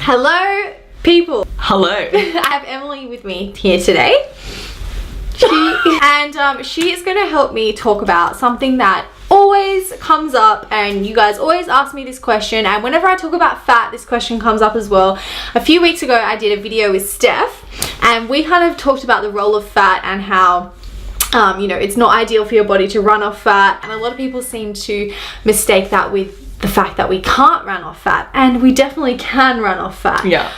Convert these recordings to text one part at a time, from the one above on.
Hello, people. Hello. I have Emily with me here today. She is going to help me talk about something that always comes up, and you guys always ask me this question, and whenever I talk about fat, this question comes up as well. A few weeks ago I did a video with Steph, and we kind of talked about the role of fat and how you know, it's not ideal for your body to run off fat, and a lot of people seem to mistake that with the fact that we can't run off fat, and we definitely can run off fat. Yeah.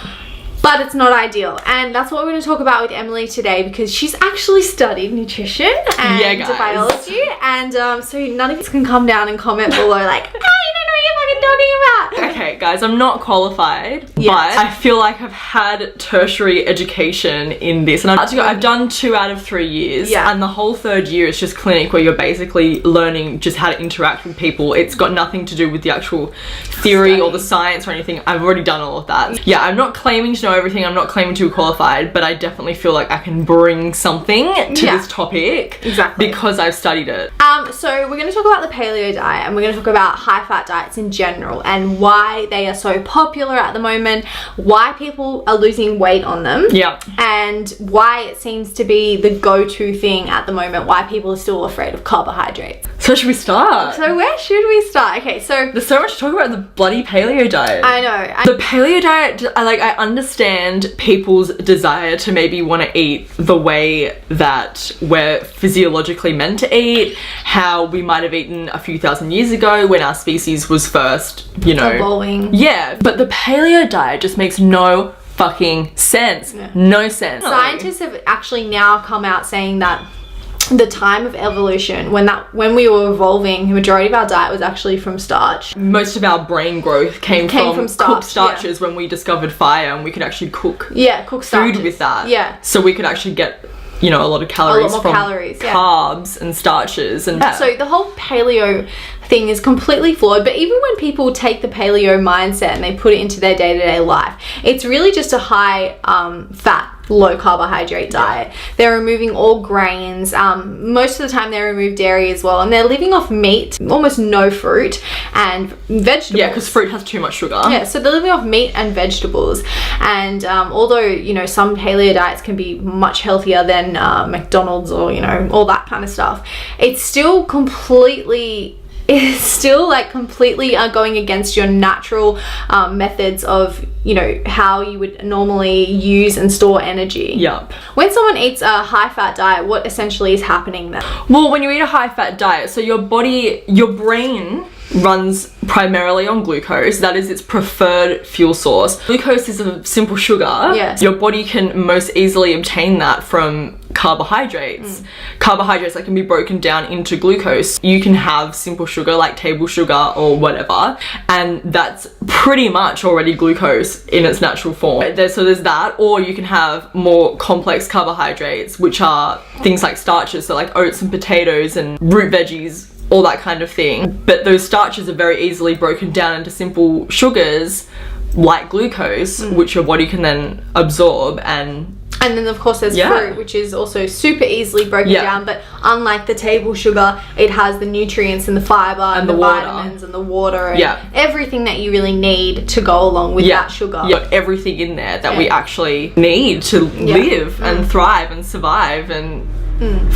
But it's not ideal, and that's what we're going to talk about with Emily today, because she's actually studied nutrition and biology, and so none of you can come down and comment below like, oh, you don't know what you're fucking talking about. Okay guys, I'm not qualified, but I feel like I've had tertiary education in this, and I've done 2 out of 3 years, and the whole 3rd year is just clinic, where you're basically learning just how to interact with people. It's got nothing to do with the actual theory or the science or anything. I've already done all of that. Yeah, I'm not claiming to know everything, I'm not claiming to be qualified, but I definitely feel like I can bring something to this topic because I've studied it. So we're going to talk about the paleo diet, and we're going to talk about high fat diets in general and why they are so popular at the moment, why people are losing weight on them, and why it seems to be the go-to thing at the moment, why people are still afraid of carbohydrates. So should we start? So where should we start? Okay, so there's so much to talk about the bloody paleo diet. I know. The paleo diet, I understand people's desire to maybe want to eat the way that we're physiologically meant to eat, how we might have eaten a few thousand years ago when our species was first, you know, evolving. Yeah, but the paleo diet just makes no fucking sense. No sense. Scientists have actually now come out saying that the time of evolution, when we were evolving, the majority of our diet was actually from starch. Most of our brain growth came from starch, cooked starches when we discovered fire, and we could actually cook cook food with that. Yeah. So we could actually get, you know, a lot of calories from carbs and starches. And so the whole paleo thing is completely flawed, but even when people take the paleo mindset and they put it into their day-to-day life, it's really just a high fat, low carbohydrate diet. They're removing all grains, most of the time they remove dairy as well, and they're living off meat, almost no fruit and vegetables. Yeah, because fruit has too much sugar. Yeah, so they're living off meat and vegetables, and although, you know, some paleo diets can be much healthier than McDonald's or, you know, all that kind of stuff, it's still completely going against your natural methods of, you know, how you would normally use and store energy. Yep. When someone eats a high fat diet, what essentially is happening then? Well, when you eat a high fat diet, so your brain runs primarily on glucose. That is its preferred fuel source. Glucose is a simple sugar. Yes. Your body can most easily obtain that from carbohydrates. Carbohydrates that can be broken down into glucose. You can have simple sugar like table sugar or whatever, and that's pretty much already glucose in its natural form. So there's that, or you can have more complex carbohydrates, which are things like starches, so like oats and potatoes and root veggies, all that kind of thing. But those starches are very easily broken down into simple sugars like glucose, which your body can then absorb. And then of course there's fruit, which is also super easily broken down, but unlike the table sugar, it has the nutrients and the fiber and the vitamins and the water and everything that you really need to go along with that sugar. Yeah, everything in there that we actually need to live and thrive and survive and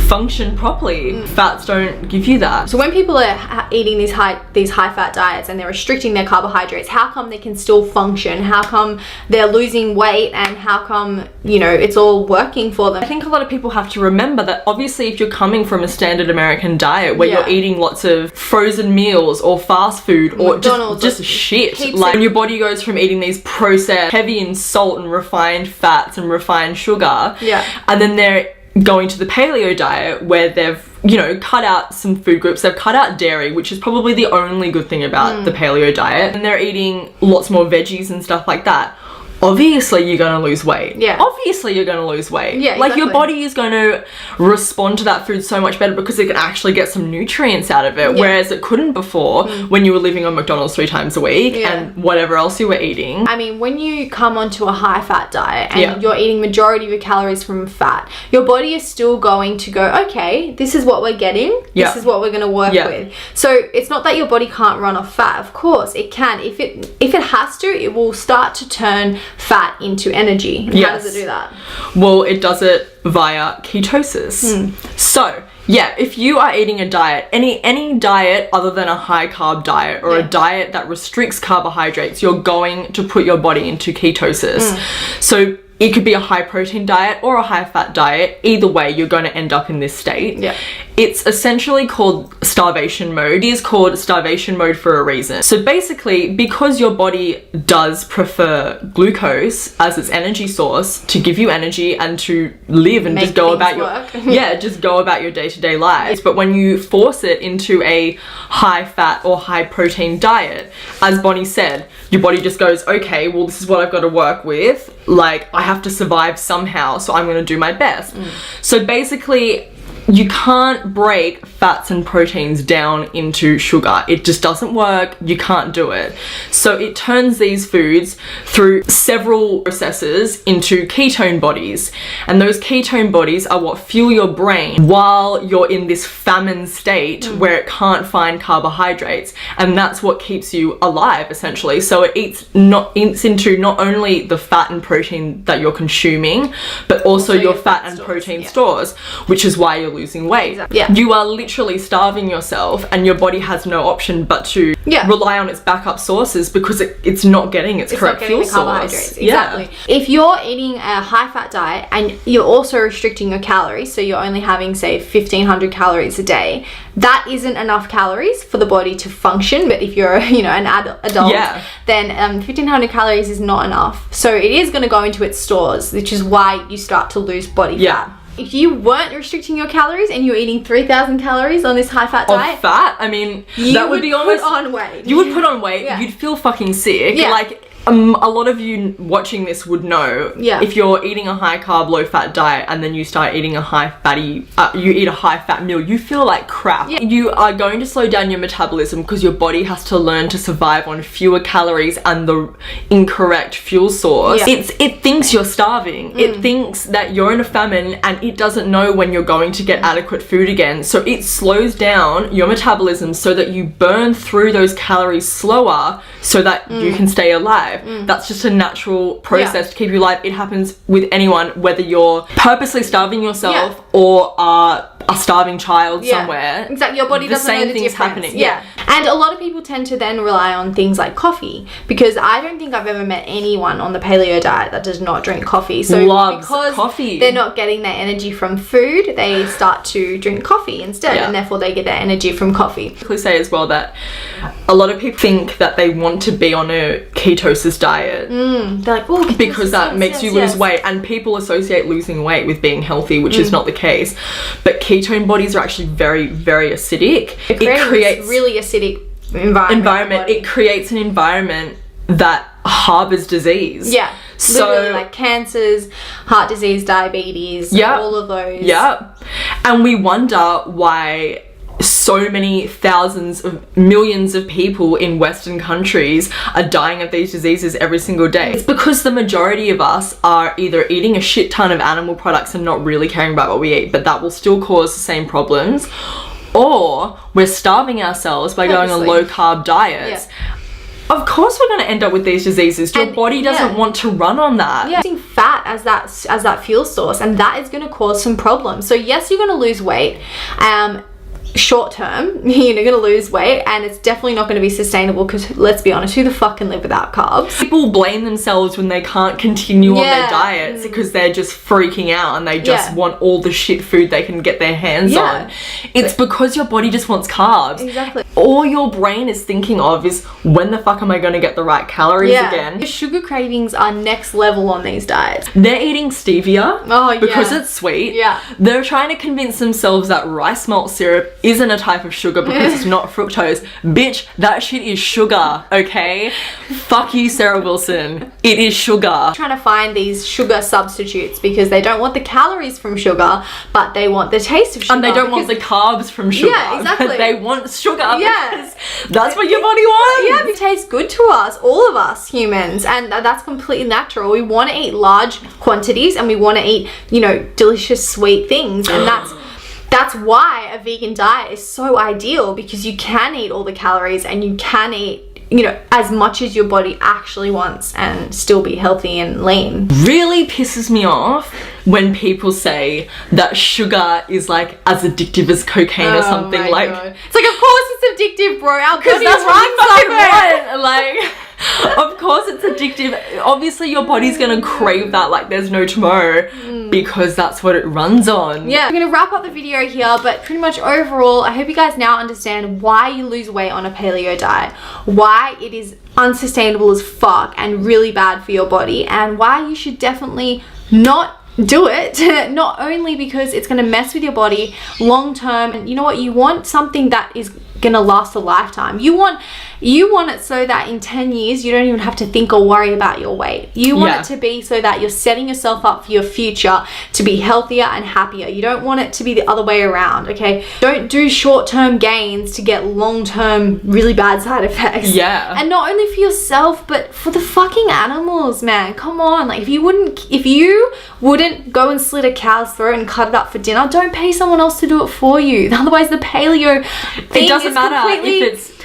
function properly. Fats don't give you that. So when people are eating these high fat diets and they're restricting their carbohydrates, how come they can still function? How come they're losing weight, and how come, you know, it's all working for them? I think a lot of people have to remember that obviously if you're coming from a standard American diet where you're eating lots of frozen meals or fast food or McDonald's, just shit, like when your body goes from eating these processed, heavy in salt and refined fats and refined sugar, and then they're going to the paleo diet where they've, you know, cut out some food groups. They've cut out dairy, which is probably the only good thing about the paleo diet, and they're eating lots more veggies and stuff like that. obviously you're gonna lose weight. Yeah. Obviously you're gonna lose weight. Yeah, like your exactly. body is going to respond to that food so much better because it can actually get some nutrients out of it, whereas it couldn't before when you were living on McDonald's 3 times a week and whatever else you were eating. I mean, when you come onto a high fat diet and you're eating majority of your calories from fat, your body is still going to go, okay, this is what we're getting. This is what we're going to work with. So it's not that your body can't run off fat. Of course it can. If it has to, it will start to turn fat into energy. And how does it do that? Well, it does it via ketosis. So yeah, if you are eating a diet, any diet other than a high carb diet or a diet that restricts carbohydrates, you're going to put your body into ketosis. So it could be a high protein diet or a high fat diet. Either way, you're going to end up in this state. Yeah. It's essentially called starvation mode. It is called starvation mode for a reason. So basically, because your body does prefer glucose as its energy source to give you energy and to live and just go about just go about your day-to-day lives. But when you force it into a high fat or high protein diet, as Bonnie said, your body just goes, okay, well, this is what I've got to work with. Like, I have to survive somehow, so I'm going to do my best. So basically, you can't break fats and proteins down into sugar. It just doesn't work. You can't do it. So it turns these foods through several processes into ketone bodies. And those ketone bodies are what fuel your brain while you're in this famine state where it can't find carbohydrates. And that's what keeps you alive, essentially. So it eats into not only the fat and protein that you're consuming, but also your fat and protein stores, which is why you're losing weight. Exactly. You are literally starving yourself and your body has no option but to rely on its backup sources because it's not getting its correct fuel source. Exactly. If you're eating a high fat diet and you're also restricting your calories, so you're only having, say, 1,500 calories a day, that isn't enough calories for the body to function. But if you're, an adult, then 1,500 calories is not enough. So it is going to go into its stores, which is why you start to lose body fat. If you weren't restricting your calories and you're eating 3,000 calories on this high-fat diet... Of fat? I mean, that would be almost... You would put on weight. You would put on weight. You'd feel fucking sick. Yeah. Like, a lot of you watching this would know if you're eating a high-carb, low-fat diet and then you start eating a high-fatty... you eat a high-fat meal, you feel like crap. Yeah. You are going to slow down your metabolism because your body has to learn to survive on fewer calories and the incorrect fuel source. Yeah. It thinks you're starving. It thinks that you're in a famine and it doesn't know when you're going to get adequate food again. So it slows down your metabolism so that you burn through those calories slower so that you can stay alive. That's just a natural process to keep you alive. It happens with anyone, whether you're purposely starving yourself or are a starving child somewhere. Exactly, your body doesn't know the difference. Happening. And a lot of people tend to then rely on things like coffee, because I don't think I've ever met anyone on the paleo diet that does not drink coffee. So because coffee. They're not getting their energy from food, they start to drink coffee instead, and therefore they get their energy from coffee. I could say as well that a lot of people think that they want to be on a ketosis diet. They're like, oh, because that makes you lose weight, and people associate losing weight with being healthy, which is not the case. But ketone bodies are actually very, very acidic. It creates really acidic environment. It creates an environment that harbors disease. Yeah. So literally, like cancers, heart disease, diabetes, all of those. Yeah. And we wonder why so many thousands of millions of people in Western countries are dying of these diseases every single day. It's because the majority of us are either eating a shit ton of animal products and not really caring about what we eat, but that will still cause the same problems, or we're starving ourselves by going on low carb diets. Of course we're going to end up with these diseases. Your body doesn't want to run on that. Using fat as that fuel source, and that is going to cause some problems. So yes, you're going to lose weight. Short term, you're going to lose weight, and it's definitely not going to be sustainable, because let's be honest, who the fuck can live without carbs? People blame themselves when they can't continue on their diets because they're just freaking out and they just want all the shit food they can get their hands on. It's because your body just wants carbs. Exactly. All your brain is thinking of is, when the fuck am I going to get the right calories again? The sugar cravings are next level on these diets. They're eating stevia because it's sweet. Yeah. They're trying to convince themselves that rice malt syrup isn't a type of sugar because it's not fructose. Bitch, that shit is sugar, okay? Fuck you, Sarah Wilson. It is sugar. Trying to find these sugar substitutes because they don't want the calories from sugar, but they want the taste of sugar. And they don't want the carbs from sugar. Yeah, exactly. But they want sugar Yeah. because that's what your body wants. Yeah, it tastes good to us, all of us humans, and that's completely natural. We want to eat large quantities and we want to eat, you know, delicious sweet things, and that's why a vegan diet is so ideal, because you can eat all the calories and you can eat, you know, as much as your body actually wants and still be healthy and lean. Really pisses me off when people say that sugar is like as addictive as cocaine or something. My like God. It's like, of course it's addictive, bro. Our body that's what you runs fucking like it. want. Like, of course it's addictive. Obviously your body's gonna crave that like there's no tomorrow because that's what it runs on. Yeah, I'm gonna wrap up the video here, but pretty much overall, I hope you guys now understand why you lose weight on a paleo diet, why it is unsustainable as fuck and really bad for your body, and why you should definitely not do it. Not only because it's going to mess with your body long term, and you know what, you want something that is gonna last a lifetime. You want it so that in 10 years you don't even have to think or worry about your weight. You want it to be so that you're setting yourself up for your future to be healthier and happier. You don't want it to be the other way around, okay? Don't do short-term gains to get long-term really bad side effects. Yeah. And not only for yourself, but for the fucking animals, man. Come on. Like, if you wouldn't go and slit a cow's throat and cut it up for dinner, don't pay someone else to do it for you. Otherwise the paleo thing, it doesn't matter if it's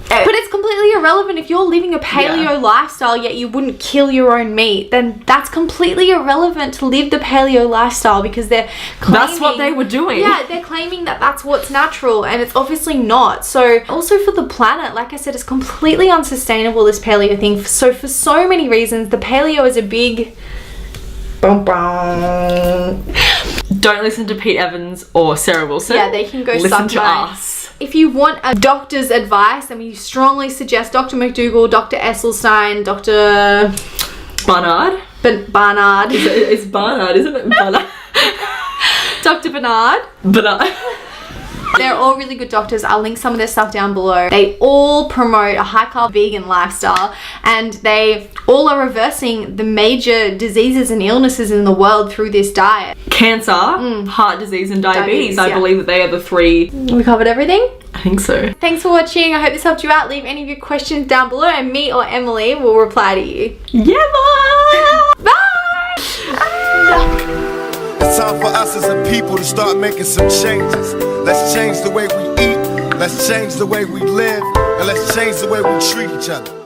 but it's completely irrelevant. If you're living a paleo lifestyle yet you wouldn't kill your own meat, then that's completely irrelevant to live the paleo lifestyle, because they're claiming, that's what they were doing. Yeah, they're claiming that that's what's natural, and it's obviously not. So also for the planet, like I said, it's completely unsustainable, this paleo thing. So for so many reasons, the paleo is a big bum bum. Don't listen to Pete Evans or Sarah Wilson. Yeah, they can go listen to mine. us. If you want a doctor's advice, then we strongly suggest Dr. McDougall, Dr. Esselstein, Dr. Barnard. Barnard. It's Barnard, isn't it? Barnard. Dr. Barnard. Barnard. They're all really good doctors. I'll link some of their stuff down below. They all promote a high-carb vegan lifestyle, and they all are reversing the major diseases and illnesses in the world through this diet. Cancer, heart disease, and diabetes. I yeah. believe that they are the three. We covered everything? I think so. Thanks for watching. I hope this helped you out. Leave any of your questions down below and me or Emily will reply to you. Yeah, bye! Bye! It's time for us as a people to start making some changes. Let's change the way we eat, let's change the way we live, and let's change the way we treat each other.